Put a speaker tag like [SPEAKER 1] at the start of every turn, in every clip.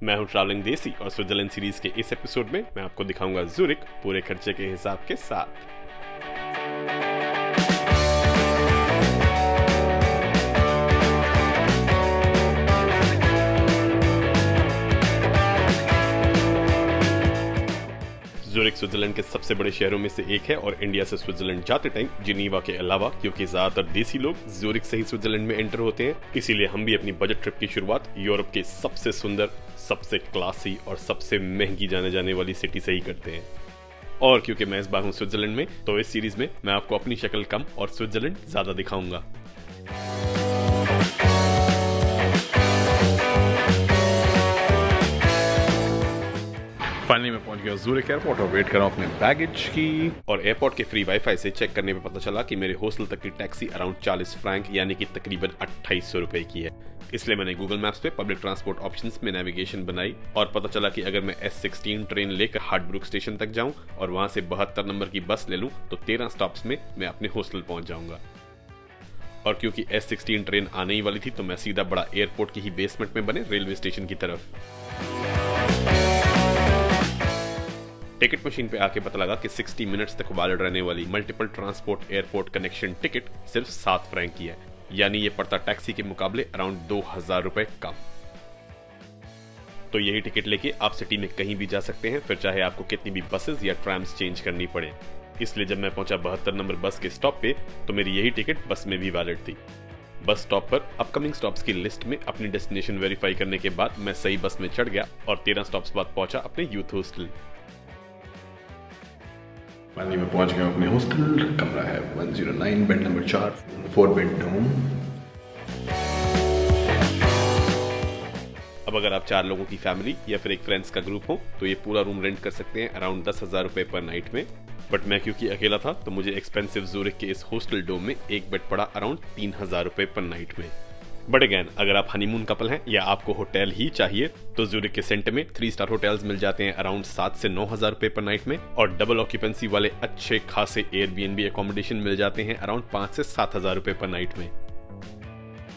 [SPEAKER 1] मैं हूं ट्रैवलिंग देसी और स्विट्जरलैंड सीरीज के इस एपिसोड में मैं आपको दिखाऊंगा ज़ूरिक पूरे खर्चे के हिसाब के साथ। ज़ूरिक स्विट्जरलैंड के सबसे बड़े शहरों में से एक है और इंडिया से स्विट्जरलैंड जाते टाइम जिनीवा के अलावा क्योंकि ज्यादातर देसी लोग ज़ूरिक से ही स्विट्जरलैंड में एंटर होते हैं, इसीलिए हम भी अपनी बजट ट्रिप की शुरुआत यूरोप के सबसे सुंदर, सबसे क्लासी और सबसे महंगी जाने जाने वाली सिटी से ही करते हैं। और क्योंकि मैं इस बार हूँ स्विट्जरलैंड में, तो इस सीरीज में मैं आपको अपनी शक्ल कम और स्विट्जरलैंड ज्यादा दिखाऊंगा।
[SPEAKER 2] फाइनली मैं पहुंच गया ज़ूरिक एयरपोर्ट और वेट कर रहा हूं अपने बैगेज की।
[SPEAKER 1] और एयरपोर्ट के फ्री वाईफाई से चेक करने पे पता चला कि मेरे हॉस्टल तक की टैक्सी अराउंड 40 फ्रैंक यानी कि तकरीबन 2800 रुपए की है। इसलिए मैंने गूगल मैप्स पे पब्लिक ट्रांसपोर्ट ऑप्शंस में नेविगेशन बनाई और पता चला कि अगर मैं S16 ट्रेन लेकर हार्टब्रुक स्टेशन तक जाऊं और वहां से 72 नंबर की बस ले लूं तो 13 स्टॉप्स में मैं अपने हॉस्टल पहुंच जाऊंगा। और क्योंकि S16 ट्रेन आने ही वाली थी तो मैं सीधा बड़ा एयरपोर्ट के ही बेसमेंट में बने रेलवे स्टेशन की तरफ। टिकट मशीन पे आके पता लगा कि 60 मिनट्स तक वैलिड रहने वाली multiple transport airport connection ticket सिर्फ 7 फ्रैंक की है, यानी ये पड़ता टैक्सी के मुकाबले अराउंड 2000 रुपए कम। तो यही टिकट लेके आप सिटी में कहीं भी जा सकते हैं, फिर चाहे आपको कितनी भी बसेस या ट्रैम्स चेंज करनी पड़े। इसलिए जब मैं पहुंचा 72 नंबर बस के स्टॉप पे तो मेरी यही टिकट बस में भी वैलिड थी। बस स्टॉप पर अपकमिंग स्टॉप्स की लिस्ट में अपनी डेस्टिनेशन वेरीफाई करने के बाद मैं सही बस में चढ़ गया और 13 स्टॉप्स बाद पहुंचा अपने यूथ हॉस्टल।
[SPEAKER 2] फाइनली मैं पहुंच गया अपने हॉस्टल। कमरा है 109, बेड नंबर 4 बेडरूम।
[SPEAKER 1] अब अगर आप 4 लोगों की फैमिली या फिर एक फ्रेंड्स का ग्रुप हो तो ये पूरा रूम रेंट कर सकते हैं अराउंड 10,000 रुपए पर नाइट में। बट मैं क्योंकि अकेला था तो मुझे एक्सपेंसिव ज़ूरिक के इस हॉस्टल डोम में एक बेड पड़ा अराउंड 3,000 रुपए पर नाइट में। बट अगेन, अगर आप हनीमून कपल हैं या आपको होटल ही चाहिए तो ज़ूरिक के सेंटर में 3 स्टार होटल्स मिल जाते हैं अराउंड 7 से 9,000 रुपए पर नाइट में और डबल ऑक्यूपेंसी वाले अच्छे खासे एयरबीएनबी अकोमोडेशन मिल जाते हैं अराउंड 5 से 7,000 रुपए पर नाइट में।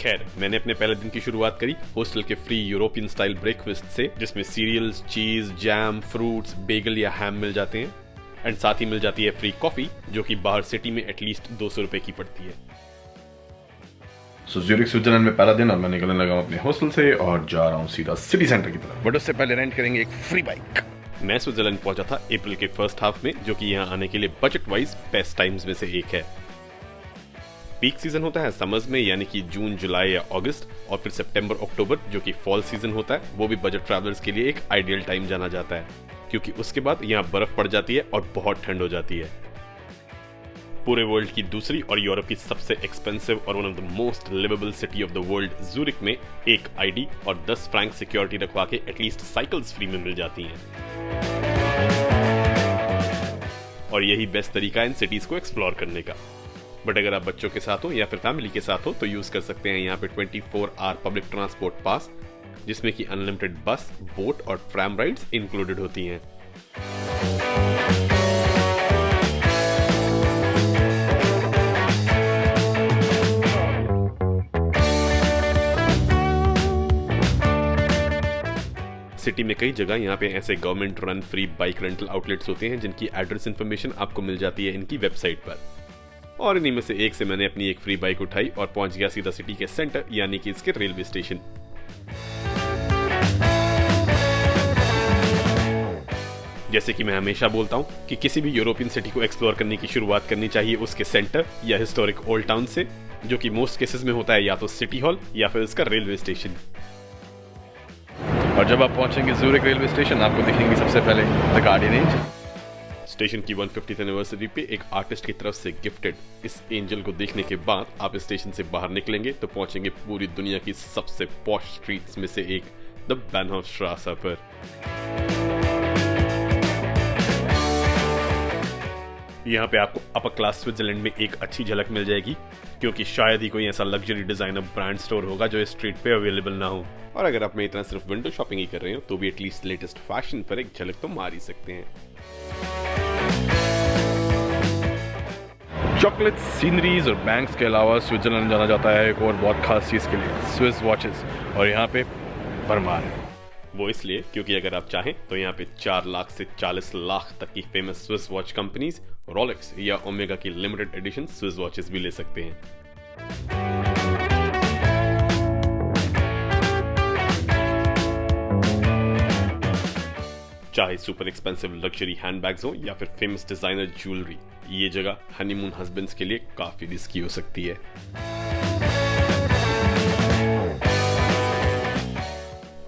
[SPEAKER 1] खैर, मैंने अपने पहले दिन की शुरुआत करी हॉस्टल के फ्री यूरोपियन स्टाइल ब्रेकफास्ट से, जिसमें सीरियल्स, चीज, जैम, फ्रूट्स, बेगल या हैम मिल जाते हैं एंड साथ ही मिल जाती है फ्री कॉफी जो कि बाहर सिटी में एटलीस्ट 200 रुपए की पड़ती है।
[SPEAKER 2] ज़ूरिक स्विट्जरलैंड में पहला दिन और मैं निकलने लगा अपने हॉस्टल से और जा रहा हूँ सीधा सिटी सेंटर की तरफ। बट उससे पहले रेंट करेंगे एक फ्री बाइक।
[SPEAKER 1] मैं स्विट्जरलैंड पहुंचा था अप्रैल के फर्स्ट हाफ में, जो कि यहाँ आने के लिए बजट वाइज बेस्ट टाइम्स में से एक है। पीक सीजन होता है समर्स में यानी कि जून, जुलाई या अगस्त, और फिर सितंबर, अक्टूबर जो कि फॉल सीजन होता है, वो भी बजट ट्रैवलर्स के लिए एक आइडियल टाइम जाना जाता है क्योंकि उसके बाद यहाँ बर्फ पड़ जाती है और बहुत ठंड हो जाती है। पूरे वर्ल्ड की दूसरी और यूरोप की सबसे एक्सपेंसिव और one of the most liveable city of the world Zurich में एक आईडी और 10 फ्रैंक सिक्योरिटी रखवा के एटलीस्ट साइकिल्स फ्री में मिल जाती हैं। और यही बेस्ट तरीका है इन सिटीज को एक्सप्लोर करने का। बट अगर आप बच्चों के साथ हो या फिर फैमिली के साथ हो तो यूज कर सकते हैं यहाँ पे 24 आवर पब्लिक ट्रांसपोर्ट पास, जिसमें कि अनलिमिटेड बस, बोट और ट्रैम राइड्स इंक्लूडेड होती हैं। सिटी में कई जगह यहाँ पे ऐसे government run free bike rental outlets होते हैं जिनकी एड्रेस इन्फॉर्मेशन आपको मिल जाती है इनकी वेबसाइट पर। और इन्हीं में से एक से मैंने अपनी एक फ्री बाइक उठाई और पहुंच गया सीधा सिटी के सेंटर यानी कि इसके रेलवे स्टेशन। जैसे कि मैं हमेशा बोलता हूँ कि किसी भी यूरोपियन सिटी को एक्सप्लोर करने की शुरुआत करनी चाहिए उसके सेंटर या हिस्टोरिक ओल्ड टाउन से, जो कि मोस्ट केसेस में होता है या तो सिटी हॉल या फिर इसका रेलवे स्टेशन।
[SPEAKER 2] और जब आप पहुंचेंगे ज़ूरिक रेलवे स्टेशन आपको दिखेंगे सबसे पहले द गार्डियन एंजल।
[SPEAKER 1] स्टेशन की 150th एनिवर्सरी पे एक आर्टिस्ट की तरफ से गिफ्टेड इस एंजल को देखने के बाद आप स्टेशन से बाहर निकलेंगे तो पहुंचेंगे पूरी दुनिया की सबसे पॉश स्ट्रीट्स में से एक, द बानहॉफस्ट्रासे पर। यहाँ पे आपको अपर क्लास स्विट्जरलैंड में एक अच्छी झलक मिल जाएगी क्योंकि शायद ही कोई ऐसा लग्जरी डिजाइनर ब्रांड स्टोर होगा जो इस स्ट्रीट पे अवेलेबल ना हो। और अगर आप मेरी तरह सिर्फ विंडो शॉपिंग ही कर रहे हो तो भी एटलीस्ट लेटेस्ट फैशन पर एक झलक तो मार ही सकते हैं।
[SPEAKER 2] चॉकलेट, सीनरीज और बैंक्स के अलावा स्विट्जरलैंड जाना जाता है एक और बहुत खास चीज़ के लिए, स्विस वॉचेस, और यहाँ पे भरमार है।
[SPEAKER 1] वो इसलिए क्योंकि अगर आप चाहें तो यहाँ पे 4 लाख से 40 लाख तक की famous Swiss watch companies Rolex या ओमेगा की लिमिटेड एडिशन स्विस वॉचेस भी ले सकते हैं। चाहे सुपर एक्सपेंसिव लग्जरी हैंडबैग्स हो या फिर फेमस डिजाइनर ज्वेलरी, ये जगह हनीमून हस्बैंड्स के लिए काफी रिस्की हो सकती है।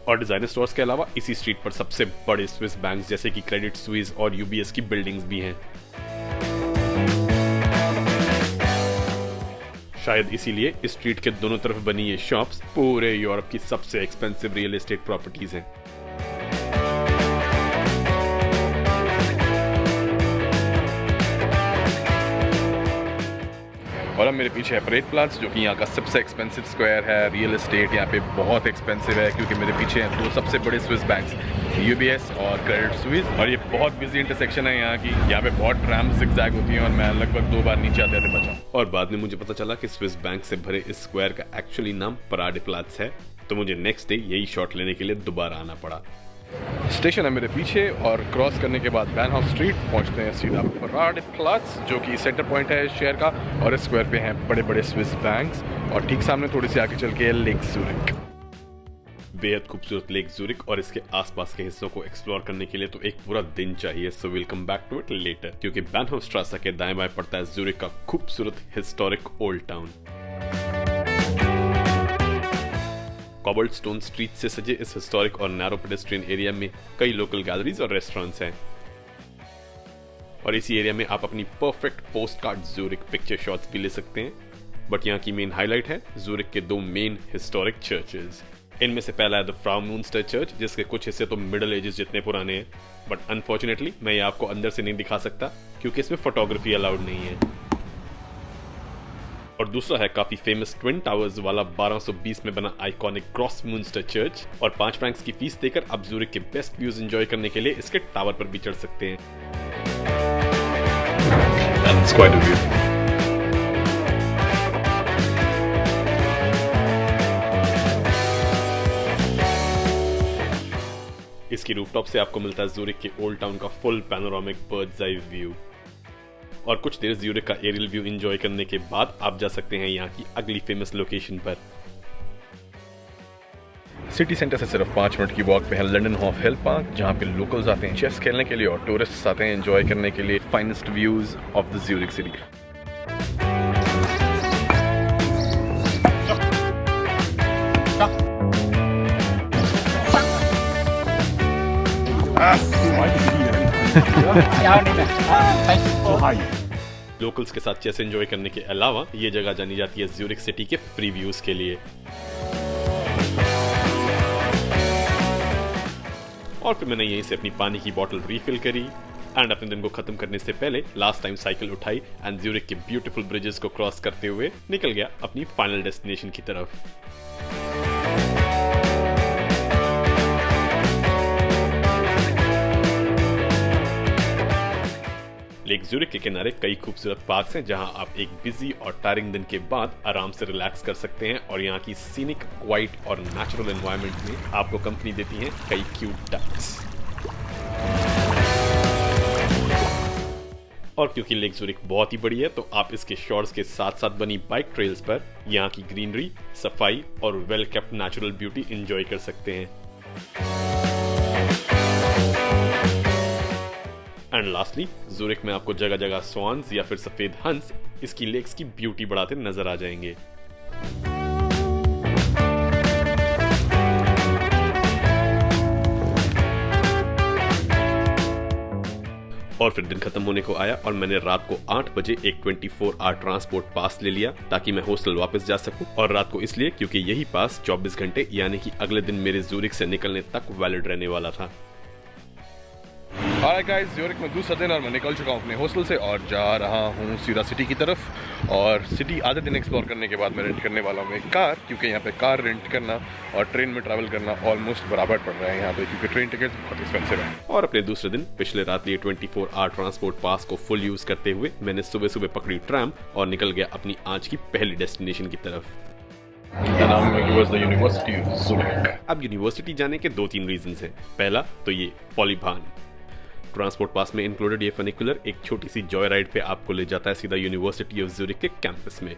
[SPEAKER 1] और डिजाइनर स्टोर्स के अलावा इसी स्ट्रीट पर सबसे बड़े स्विस बैंक्स जैसे कि क्रेडिट स्विस और यूबीएस की बिल्डिंग्स भी हैं। शायद इसीलिए इस स्ट्रीट के दोनों तरफ बनी ये शॉप्स पूरे यूरोप की सबसे एक्सपेंसिव रियल एस्टेट प्रॉपर्टीज हैं।
[SPEAKER 2] और अब मेरे पीछे है परेड प्लाजा, जो कि यहाँ का सबसे एक्सपेंसिव स्क्वायर है। रियल एस्टेट यहाँ पे बहुत एक्सपेंसिव है क्योंकि मेरे पीछे हैं 2 सबसे बड़े स्विस बैंक्स, यूबीएस और क्रेडिट स्विस। और ये बहुत बिजी इंटरसेक्शन है यहाँ की। यहाँ पे बहुत ट्रैम्स ज़िगज़ैग होती हैं और मैं लगभग 2 बार नीचे आते थे बचा।
[SPEAKER 1] और बाद में मुझे पता चला कि स्विस बैंक से भरे इस स्क्वायर का एक्चुअली नाम पराडे प्लाजा है, तो मुझे नेक्स्ट डे यही शॉट लेने के लिए दोबारा आना पड़ा।
[SPEAKER 2] स्टेशन है मेरे पीछे और क्रॉस करने के बाद बैनहाउस स्ट्रीट पहुंचते हैं सीधा पराडे प्लाजा, जो कि सेंटर पॉइंट है शहर का। और इस स्क्वायर पे हैं बड़े बड़े स्विस बैंक्स और ठीक सामने थोड़ी सी आगे चल के लेक ज़ूरिक।
[SPEAKER 1] बेहद खूबसूरत लेक ज़ूरिक और इसके आसपास के हिस्सों को एक्सप्लोर करने के लिए तो एक पूरा दिन चाहिए, so will come back to it later. क्योंकि बैनहाउस स्ट्रासा के दाएं बाएं पड़ता है ज़ूरिक का खूबसूरत हिस्टोरिक ओल्ड टाउन। कॉबल्डस्टोन स्ट्रीट से सजे इस हिस्टोरिक और नैरो पेडेस्ट्रियन एरिया में कई लोकल गैलरीज और रेस्टोरेंट्स हैं। और इसी एरिया में आप अपनी perfect post card Zurich picture shots भी ले सकते हैं। बट यहाँ की मेन हाईलाइट है ज़ूरिक के 2 मेन हिस्टोरिक चर्चेज। इनमें से पहला है द फ्राउ मूनस्टर चर्च, जिसके कुछ हिस्से तो मिडल एजेस जितने पुराने हैं, बट अनफॉर्चुनेटली मैं ये आपको अंदर से नहीं दिखा सकता क्योंकि इसमें फोटोग्राफी अलाउड नहीं है। और दूसरा है काफी फेमस ट्विन टावर्स वाला 1220 में बना आइकॉनिक क्रॉस मूनस्टर चर्च। और 5 फ्रैंक्स की फीस देकर आप ज़ूरिक के बेस्ट व्यूज एंजॉय करने के लिए इसके टावर पर भी चढ़ सकते हैं।
[SPEAKER 2] That's quite a view.
[SPEAKER 1] इसकी रूफटॉप से आपको मिलता है ज़ूरिक के ओल्ड टाउन का full panoramic birds eye view. और कुछ देर ज़ूरिक का एरियल व्यू एंजॉय करने के बाद आप जा सकते हैं यहाँ की अगली फेमस लोकेशन पर।
[SPEAKER 2] सिटी सेंटर से सिर्फ 5 मिनट की वॉक पे है लंडन हॉफ हिल पार्क, जहाँ पे लोकल्स आते हैं चेस खेलने के लिए और टूरिस्ट्स आते हैं एंजॉय करने के लिए finest views of the Zurich city.
[SPEAKER 1] Locals के साथ चेस एंजॉय करने के अलावा ये जगह जानी जाती है ज़ूरिक सिटी के फ्री व्यूज के लिए। और फिर मैंने यहीं से अपनी पानी की बोतल रीफिल करी एंड अपने दिन को खत्म करने से पहले लास्ट टाइम साइकिल उठाई एंड ज़ूरिक के ब्यूटीफुल ब्रिजेस को क्रॉस करते हुए निकल गया अपनी फाइनल डेस्टिनेशन की तरफ। लेक ज़ूरिक के किनारे कई खूबसूरत पार्क्स हैं जहां आप एक बिजी और टायरिंग दिन के बाद आराम से रिलैक्स कर सकते हैं। और यहाँ की सीनिक, क्वाइट और नेचुरल एनवायरनमेंट में आपको कंपनी देती हैं कई क्यूट डक्स। और क्योंकि लेक ज़ूरिक बहुत ही बड़ी है तो आप इसके शोर्स के साथ साथ बनी बाइक ट्रेल्स पर यहाँ की ग्रीनरी, सफाई और well kept natural beauty enjoy कर सकते हैं। एंड लास्टली ज़ूरिक में आपको जगह जगह स्वान्स या फिर सफेद हंस इसकी लेक्स की ब्यूटी बढ़ाते नजर आ जाएंगे। और फिर दिन खत्म होने को आया और मैंने रात को 8 बजे एक 24 आवर ट्रांसपोर्ट पास ले लिया ताकि मैं हॉस्टल वापस जा सकूं। और रात को इसलिए क्योंकि यही पास 24 घंटे यानी कि अगले दिन मेरे ज़ूरिक से निकलने तक वैलिड रहने वाला था।
[SPEAKER 2] हाय गाइस, ज़ूरिक में दूसरा दिन और मैं निकल चुका हूँ अपने हॉस्टल से और जा रहा हूँ सीधा सिटी की तरफ। और सिटी आधे दिन एक्सप्लोर करने के बाद मैं रेंट करने वाला हूँ एक कार, क्योंकि यहाँ पे कार रेंट करना और ट्रेन में ट्रैवल करना ऑलमोस्ट बराबर पड़ रहा है यहाँ पे, क्योंकि ट्रेन टिकट्स बहुत एक्सपेंसिव हैं।
[SPEAKER 1] और अपने दूसरे दिन पिछले रात लिए 24 आवर ट्रांसपोर्ट पास को फुल यूज करते हुए मैंने सुबह सुबह पकड़ी ट्रैम और निकल गया अपनी आज की पहली डेस्टिनेशन की तरफ।
[SPEAKER 2] And I'm going towards the University of Zurich.
[SPEAKER 1] अब यूनिवर्सिटी जाने के 2-3 रीजंस हैं। पहला तो ये पॉलीभान ट्रांसपोर्ट पास में इंक्लूडेड ये फनिकुलर एक छोटी सी जॉय राइड पे आपको ले जाता है सीधा यूनिवर्सिटी ऑफ ज़ुरिक के कैंपस में।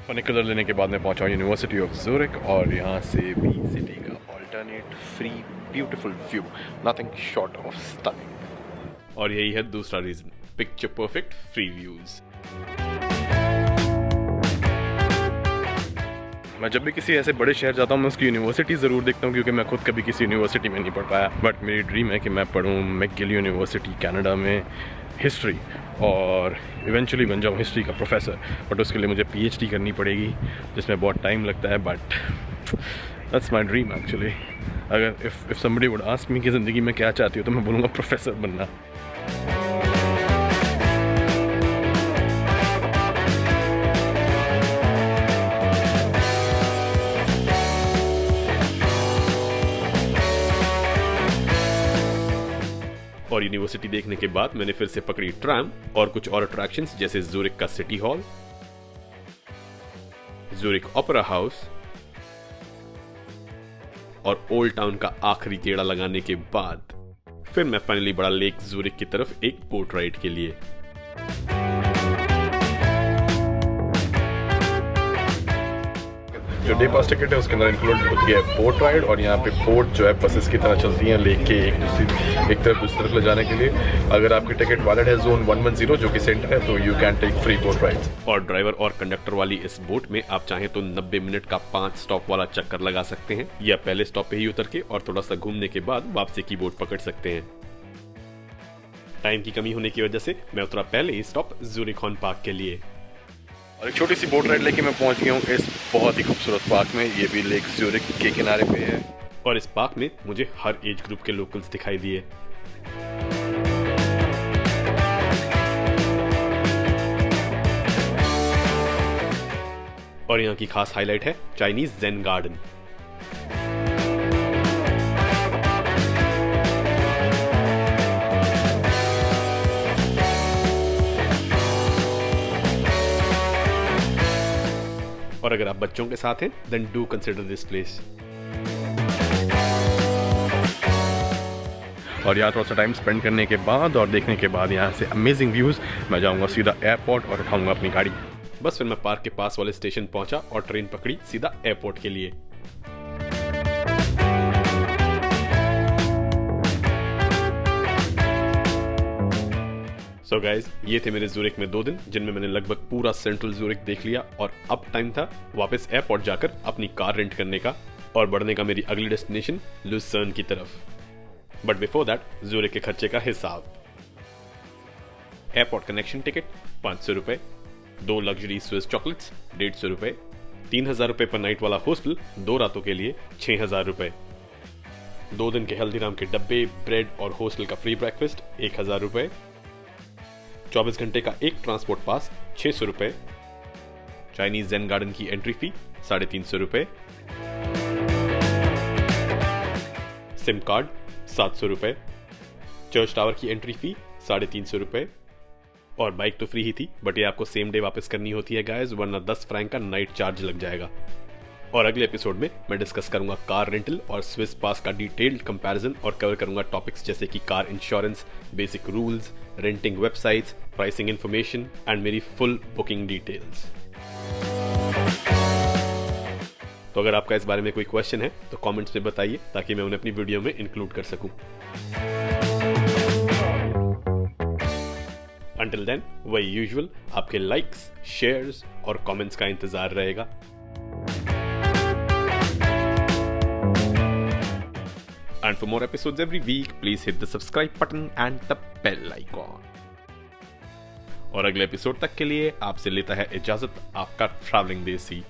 [SPEAKER 2] फनिकुलर लेने के बाद मैं पहुंचा यूनिवर्सिटी ऑफ ज़ुरिक और यहाँ से भी सिटी का alternate free beautiful view, nothing short of stunning.
[SPEAKER 1] और यही है दूसरा reason, picture perfect free views.
[SPEAKER 2] मैं जब भी किसी ऐसे बड़े शहर जाता हूँ मैं उसकी यूनिवर्सिटी ज़रूर देखता हूँ, क्योंकि मैं खुद कभी किसी यूनिवर्सिटी में नहीं पढ़ पाया। बट मेरी ड्रीम है कि मैं पढ़ूँ मैकगिल यूनिवर्सिटी कनाडा में हिस्ट्री और इवेंचुअली बन जाऊँ हिस्ट्री का प्रोफेसर। बट उसके लिए मुझे पीएचडी करनी पड़ेगी जिसमें बहुत टाइम लगता है। But that's my dream actually. अगर if somebody would ask me कि ज़िंदगी में क्या चाहती हो तो मैं बोलूँगा प्रोफेसर बनना।
[SPEAKER 1] और यूनिवर्सिटी देखने के बाद मैंने फिर से पकड़ी ट्राम और कुछ और अट्रैक्शंस जैसे ज़ुरिक का सिटी हॉल, ज़ुरिक ओपेरा हाउस और ओल्ड टाउन का आखिरी गेड़ा लगाने के बाद फिर मैं फाइनली बड़ा लेक ज़ुरिक की तरफ एक बोट राइड के लिए।
[SPEAKER 2] जो डे पास टिकट है उसके अंदर इंक्लूड होती है बोट राइड, और यहाँ पे बोट जो है बसेस की तरह चलती हैं लेक के एक तरफ दूसरी तरफ ले जाने के लिए। अगर आपकी टिकट वैलिड है जोन 110 जो कि सेंटर है तो you can take free boat rides.
[SPEAKER 1] और ड्राइवर और कंडक्टर वाली इस बोट में आप चाहें तो 90 मिनट का 5 स्टॉप वाला चक्कर लगा सकते हैं, या पहले स्टॉप पे ही उतर के और थोड़ा सा घूमने के बाद वापसी की बोट पकड़ सकते हैं। टाइम की कमी होने की वजह से मैं उतरा पहले ही स्टॉप ज़ुरिक हॉर्न पार्क के लिए।
[SPEAKER 2] और एक छोटी सी बोट राइड लेके मैं पहुंच गया हूँ इस बहुत ही खूबसूरत पार्क में। ये भी लेक ज़ुरिक के किनारे पे है
[SPEAKER 1] और इस पार्क में मुझे हर एज ग्रुप के लोकल्स दिखाई दिए। और यहाँ की खास हाईलाइट है चाइनीज जेन गार्डन। और अगर आप बच्चों के साथ हैं then do consider this place.
[SPEAKER 2] और यहाँ थोड़ा सा टाइम स्पेंड करने के बाद और देखने के बाद यहाँ से अमेजिंग व्यूज़, मैं जाऊँगा सीधा एयरपोर्ट और उठाऊंगा अपनी गाड़ी।
[SPEAKER 1] बस फिर मैं पार्क के पास वाले स्टेशन पहुंचा और ट्रेन पकड़ी सीधा एयरपोर्ट के लिए। सो गाइज, ये थे मेरे ज़ुरिक में 2 दिन जिनमें मैंने लगभग पूरा सेंट्रल ज़ुरिक देख लिया। और अब टाइम था वापस एयरपोर्ट जाकर अपनी कार रेंट करने का और बढ़ने का मेरी अगली डेस्टिनेशन लुसर्न की तरफ। बट बिफोर दैट ज़ुरिक के खर्चे का हिसाब। एयरपोर्ट कनेक्शन टिकट 500 रुपए, 2 लग्जरी स्विस चॉकलेट्स 150 रुपए, 3000 रुपए पर नाइट वाला हॉस्टल 2 रातों के लिए 6000 रुपए, 2 दिन के हल्दीराम के डब्बे, ब्रेड और हॉस्टल का फ्री ब्रेकफास्ट 1000 रुपए, 24 घंटे का एक ट्रांसपोर्ट पास 600 रुपए, चाइनीज जेन गार्डन की एंट्री फी 350 रुपए, सिम कार्ड 700 रुपए, चर्च टावर की एंट्री फी 350 रुपए। और बाइक तो फ्री ही थी बट ये आपको सेम डे वापस करनी होती है गाइस, वरना 10 फ्रैंक का नाइट चार्ज लग जाएगा। और अगले एपिसोड में मैं डिस्कस करूंगा कार रेंटल और स्विस पास का डिटेल्ड कंपैरिजन और कवर करूंगा टॉपिक्स जैसे कि car insurance, basic rules, renting websites, pricing information and मेरी फुल बुकिंग डिटेल्स। तो अगर आपका इस बारे में कोई क्वेश्चन है तो कमेंट्स में बताइए ताकि मैं उन्हें अपनी वीडियो में इंक्लूड कर सकूं। Until then, वही यूजुअल आपके लाइक्स, शेयर्स और कमेंट्स का इंतजार रहेगा। And for more episodes every week, please hit the subscribe button and the bell icon. और अगले एपिसोड तक के लिए आपसे लेता है इजाजत आपका ट्रैवलिंग देसी।